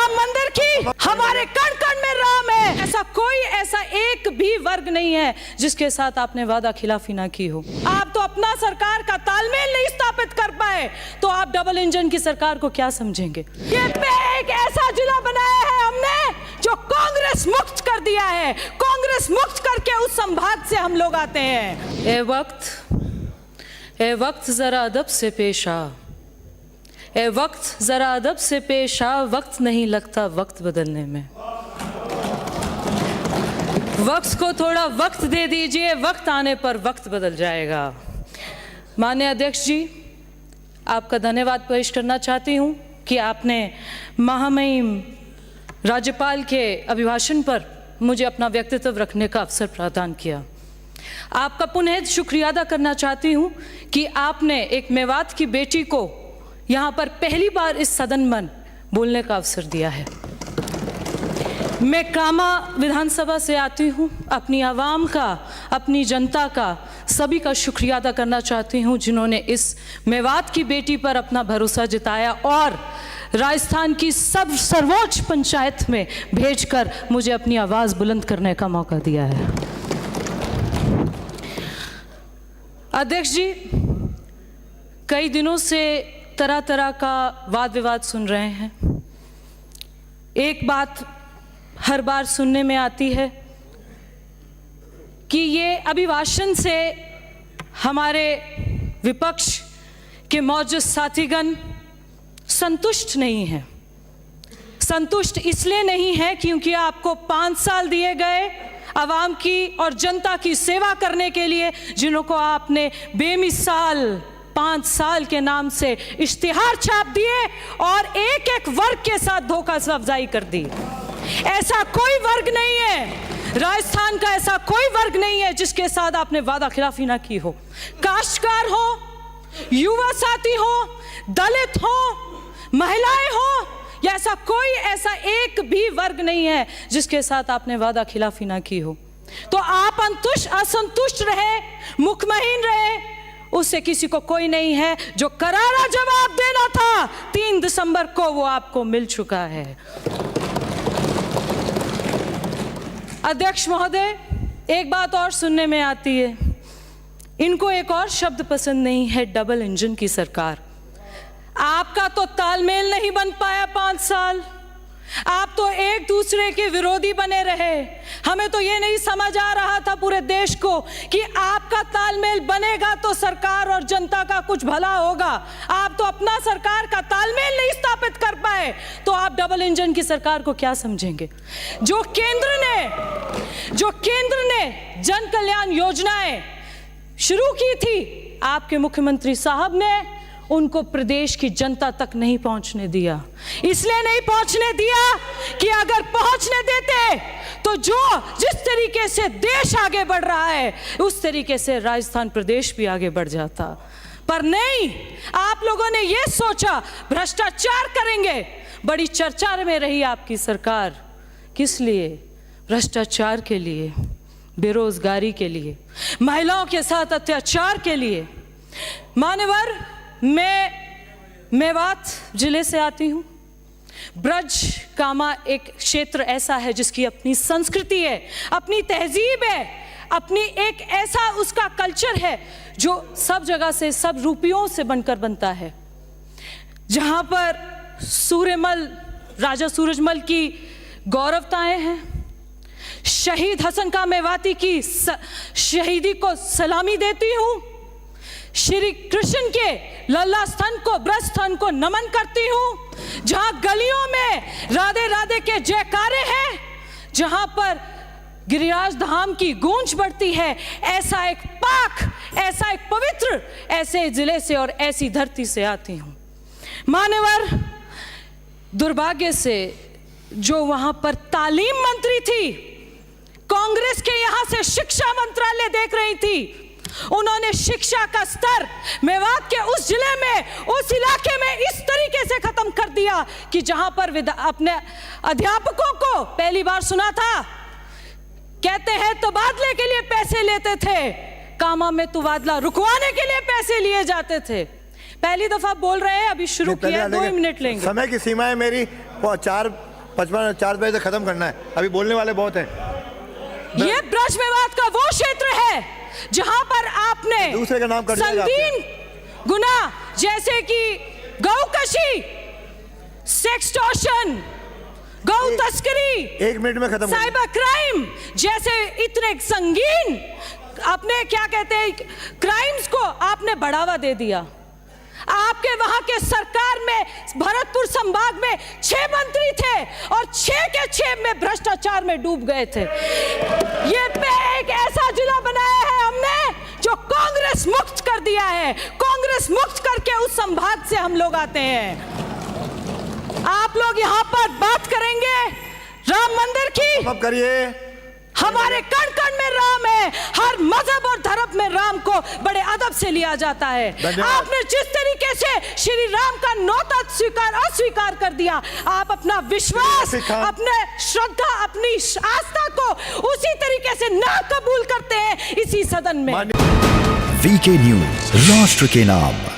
राम मंदिर की, हमारे कण कण में राम है। ऐसा एक भी वर्ग नहीं है जिसके साथ आपने वादा खिलाफी ना की हो। आप तो अपना सरकार का तालमेल नहीं स्थापित कर पाए, तो आप डबल इंजन की सरकार को क्या समझेंगे? ये एक ऐसा जिला बनाया है हमने जो कांग्रेस मुक्त कर दिया है। कांग्रेस मुक्त करके उस संभाग से हम लोग आते हैं। ए वक्त जरा अदब से पेश आ, ए वक्त जरा अदब से पेश आ, वक्त नहीं लगता वक्त बदलने में। वक्त को थोड़ा वक्त दे दीजिए, वक्त आने पर वक्त बदल जाएगा। माननीय अध्यक्ष जी, आपका धन्यवाद पेश करना चाहती हूँ कि आपने महामहिम राज्यपाल के अभिभाषण पर मुझे अपना व्यक्तित्व रखने का अवसर प्रदान किया। आपका पुनः शुक्रिया अदा करना चाहती हूँ कि आपने एक मेवात की बेटी को यहाँ पर पहली बार इस सदन में बोलने का अवसर दिया है। मैं कामा विधानसभा से आती हूँ, अपनी आवाम का, अपनी जनता का, सभी का शुक्रिया अदा करना चाहती हूँ जिन्होंने इस मेवात की बेटी पर अपना भरोसा जताया और राजस्थान की सर्वोच्च पंचायत में भेजकर मुझे अपनी आवाज़ बुलंद करने का मौका दिया है। अध्यक्ष जी, कई दिनों से तरह तरह का वाद विवाद सुन रहे हैं। एक बात हर बार सुनने में आती है कि ये अभिभाषण से हमारे विपक्ष के मौजूद साथीगण संतुष्ट नहीं हैं। संतुष्ट इसलिए नहीं है क्योंकि आपको 5 साल दिए गए आवाम की और जनता की सेवा करने के लिए, जिन्हों को आपने बेमिसाल 5 साल के नाम से इश्तिहार छाप दिए और एक एक वर्ग के साथ धोखा अफजाई कर दी। ऐसा कोई वर्ग नहीं है, राजस्थान का ऐसा कोई वर्ग नहीं है जिसके साथ आपने वादा खिलाफी ना की हो। काश्तकार हो, युवा साथी हो, दलित हो, महिलाएं हो, या ऐसा एक भी वर्ग नहीं है जिसके साथ आपने वादा खिलाफी ना की हो। तो आप असंतुष्ट रहे, मुखमहीन रहे, उससे किसी को कोई नहीं है। जो करारा जवाब देना था 3 दिसंबर को, वो आपको मिल चुका है। अध्यक्ष महोदय, एक बात और सुनने में आती है, इनको एक और शब्द पसंद नहीं है, डबल इंजन की सरकार। आपका तो तालमेल नहीं बन पाया 5 साल, आप तो एक दूसरे के विरोधी बने रहे। हमें तो ये नहीं समझ आ रहा था पूरे देश को कि आपका तालमेल बनेगा तो सरकार और जनता का कुछ भला होगा। आप तो अपना सरकार का तालमेल नहीं स्थापित कर पाए, तो आप डबल इंजन की सरकार को क्या समझेंगे? जो केंद्र ने जन कल्याण योजनाएं शुरू की थी, आपके मुख्यमंत्री साहब ने उनको प्रदेश की जनता तक नहीं पहुंचने दिया। इसलिए नहीं पहुंचने दिया कि अगर पहुंचने देते तो जिस तरीके से देश आगे बढ़ रहा है उस तरीके से राजस्थान प्रदेश भी आगे बढ़ जाता। पर नहीं, आप लोगों ने ये सोचा भ्रष्टाचार करेंगे। बड़ी चर्चा में रही आपकी सरकार। किस लिए? भ्रष्टाचार के लिए, बेरोजगारी के लिए, महिलाओं के साथ अत्याचार के लिए। मान्यवर, मैं मेवात जिले से आती हूँ। ब्रज कामा एक क्षेत्र ऐसा है जिसकी अपनी संस्कृति है, अपनी तहजीब है, अपनी एक ऐसा उसका कल्चर है जो सब जगह से, सब रूपियों से बनकर बनता है। जहाँ पर राजा सूरजमल की गौरवताएं हैं, शहीद हसन का मेवाती की शहीदी को सलामी देती हूँ, श्री कृष्ण के लल्ला स्तन को, ब्रज स्तन को नमन करती हूँ। जहां गलियों में राधे राधे के जयकारे हैं, जहां पर गिरिराज धाम की गूंज बढ़ती है, ऐसा एक पाक, ऐसा एक पवित्र, ऐसे जिले से और ऐसी धरती से आती हूँ। मान्यवर, दुर्भाग्य से जो वहां पर तालीम मंत्री थी, कांग्रेस के यहां से शिक्षा मंत्रालय देख रही थी, उन्होंने शिक्षा का स्तर मेवात के उस जिले में, उस इलाके में इस तरीके से खत्म कर दिया कि जहां पर अपने अध्यापकों को पहली बार सुना था, कहते हैं तबादले के लिए पैसे लेते थे, कामा में तबादला रुकवाने के लिए पैसे लिए जाते थे। पहली दफा बोल रहे हैं, अभी शुरू किया, 2 मिनट लेंगे। समय की सीमा है मेरी, 4 55 4 बजे तक खत्म करना है, अभी बोलने वाले बहुत हैं। ये ब्रज विवाद का वो क्षेत्र है जहां पर आपने दूसरे का नाम कर दिया संगीन गुना जैसे कि गौकशी, सेक्सटॉर्शन, गौ तस्करी, 1 मिनट में खत्म। साइबर क्राइम जैसे इतने संगीन अपने क्या कहते हैं क्राइम्स को आपने बढ़ावा दे दिया। आपके वहां के सरकार में भरतपुर संभाग में 6 मंत्री थे और 6 के 6 में भ्रष्टाचार में डूब गए थे। ये एक ऐसा जिला बनाया है हमने जो कांग्रेस मुक्त कर दिया है। कांग्रेस मुक्त करके उस संभाग से हम लोग आते हैं। आप लोग यहां पर बात करेंगे राम मंदिर की। अब करिए। हमारे कण कण में राम है, हर मजहब और धर्म में राम को बड़े अदब से लिया जाता है। आपने जिस तरीके से श्री राम का नौता अस्वीकार कर दिया, आप अपना विश्वास, अपने श्रद्धा, अपनी आस्था को उसी तरीके से ना कबूल करते हैं इसी सदन में। वीके न्यूज, राष्ट्र के नाम।